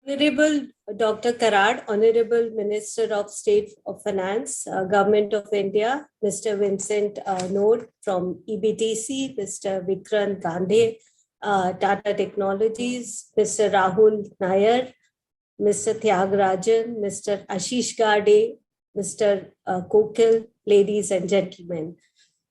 Honorable Dr. Karad, Honorable Minister of State of Finance, Government of India, Mr. Vincent Node from EBTC, Mr. Vikrant Gandhi, Tata Technologies, Mr. Rahul Nair, Mr. Tyagarajan, Mr. Ashish Gade, Mr. Kokil, ladies and gentlemen.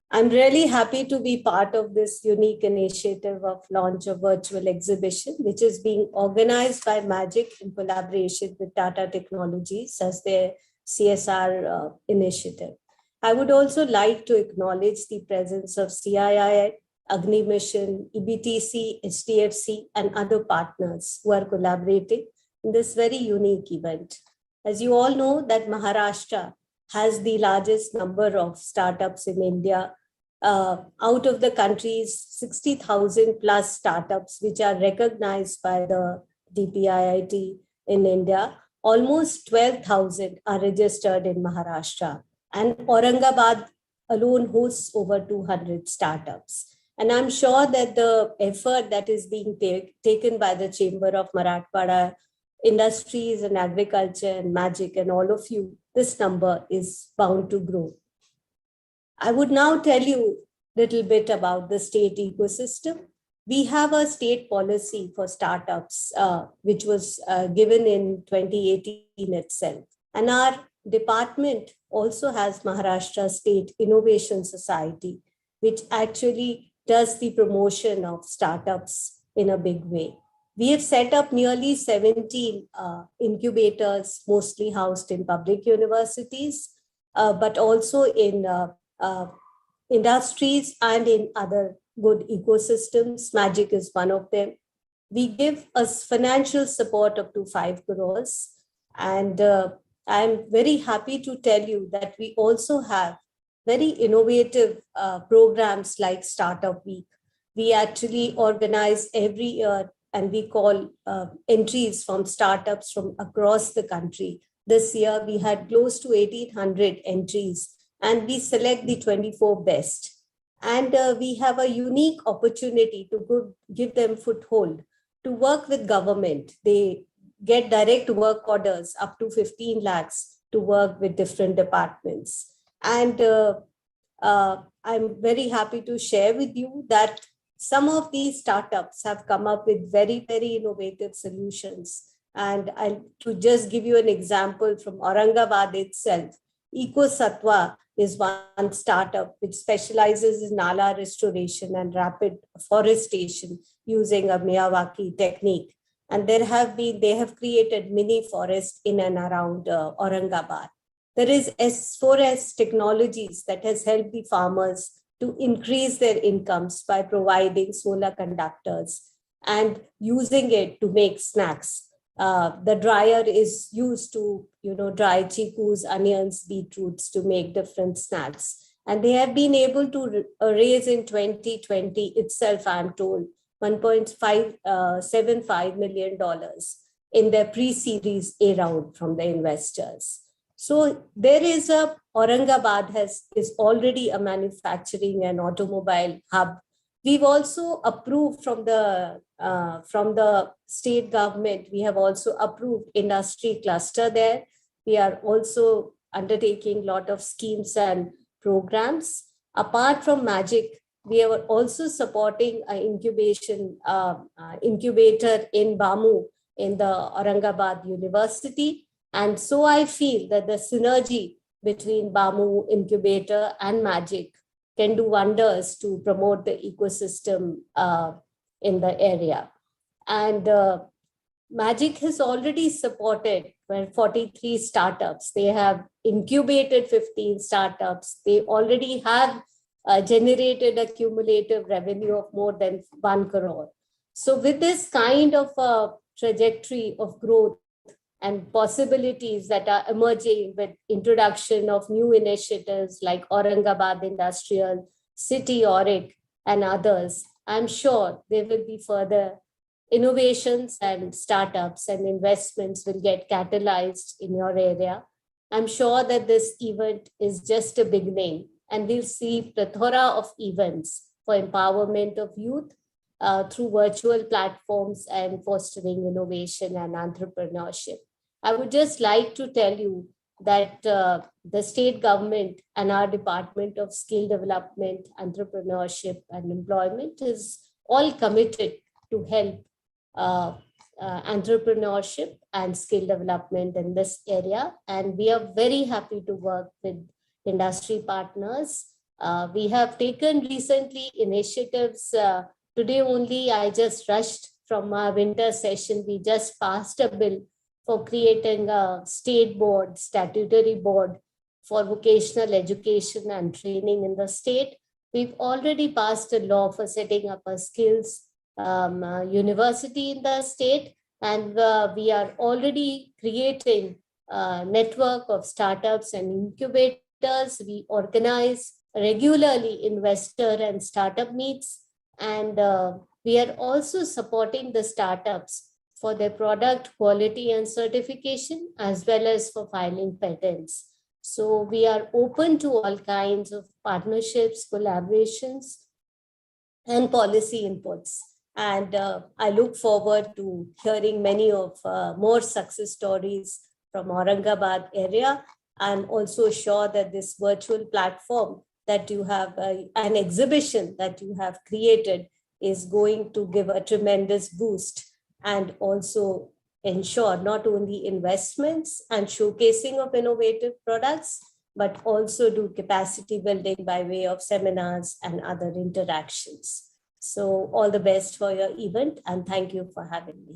I'm really happy to be part of this unique initiative of launch of virtual exhibition, which is being organized by Magic in collaboration with Tata Technologies as their CSR initiative. I would also like to acknowledge the presence of CII, Agni Mission, EBTC, HDFC, and other partners who are collaborating in this very unique event. As you all know, that Maharashtra has the largest number of startups in India. Out of the country's 60,000 plus startups, which are recognized by the DPIIT in India, almost 12,000 are registered in Maharashtra. And Aurangabad alone hosts over 200 startups. And I'm sure that the effort that is being taken by the Chamber of Marathwada Industries and Agriculture and Magic and all of you, this number is bound to grow. I would now tell you a little bit about the state ecosystem. We have a state policy for startups, which was given in 2018 itself. And our department also has Maharashtra State Innovation Society, which actually does the promotion of startups in a big way. We have set up nearly 17 incubators, mostly housed in public universities, but also in industries and in other good ecosystems. Magic is one of them. We give us financial support up to 5 crores. And I'm very happy to tell you that we also have very innovative programs like Startup Week. We actually organize every year and we call entries from startups from across the country. This year, we had close to 1,800 entries and we select the 24 best. And we have a unique opportunity to give them foothold to work with government. They get direct work orders up to 15 lakhs to work with different departments. And I'm very happy to share with you that some of these startups have come up with very, very innovative solutions. And to just give you an example from Aurangabad itself, EcoSatwa is one startup which specializes in nala restoration and rapid forestation using a Miyawaki technique. And they have created mini forest in and around Aurangabad. There is S4S Technologies that has helped the farmers to increase their incomes by providing solar conductors and using it to make snacks. The dryer is used to, dry chikus, onions, beetroots to make different snacks. And they have been able to raise in 2020 itself, I'm told, $1.75 million in their pre-series A round from the investors. So there is Aurangabad is already a manufacturing and automobile hub. We've also approved from the state government, we have also approved industry cluster there. We are also undertaking a lot of schemes and programs. Apart from Magic, we are also supporting an incubator in BAMU in the Aurangabad University. And so I feel that the synergy between BAMU Incubator and Magic can do wonders to promote the ecosystem in the area. And Magic has already supported 43 startups. They have incubated 15 startups. They already have generated a cumulative revenue of more than 1 crore. So with this kind of trajectory of growth and possibilities that are emerging with introduction of new initiatives like Aurangabad Industrial, City Auric, and others, I'm sure there will be further innovations and startups and investments will get catalyzed in your area. I'm sure that this event is just a beginning and we'll see plethora of events for empowerment of youth through virtual platforms and fostering innovation and entrepreneurship. I would just like to tell you that the state government and our Department of Skill Development, Entrepreneurship and Employment is all committed to help entrepreneurship and skill development in this area. And we are very happy to work with industry partners. We have taken recently initiatives. Today only, I just rushed from our winter session. We just passed a bill for creating a state board, statutory board for vocational education and training in the state. We've already passed a law for setting up a skills university in the state, and we are already creating a network of startups and incubators. We organize regularly investor and startup meets, and we are also supporting the startups for their product quality and certification, as well as for filing patents. So we are open to all kinds of partnerships, collaborations, and policy inputs. And I look forward to hearing many of more success stories from Aurangabad area. I'm also sure that this virtual platform that you have, an exhibition that you have created, is going to give a tremendous boost and also ensure not only investments and showcasing of innovative products, but also do capacity building by way of seminars and other interactions. So all the best for your event, and thank you for having me.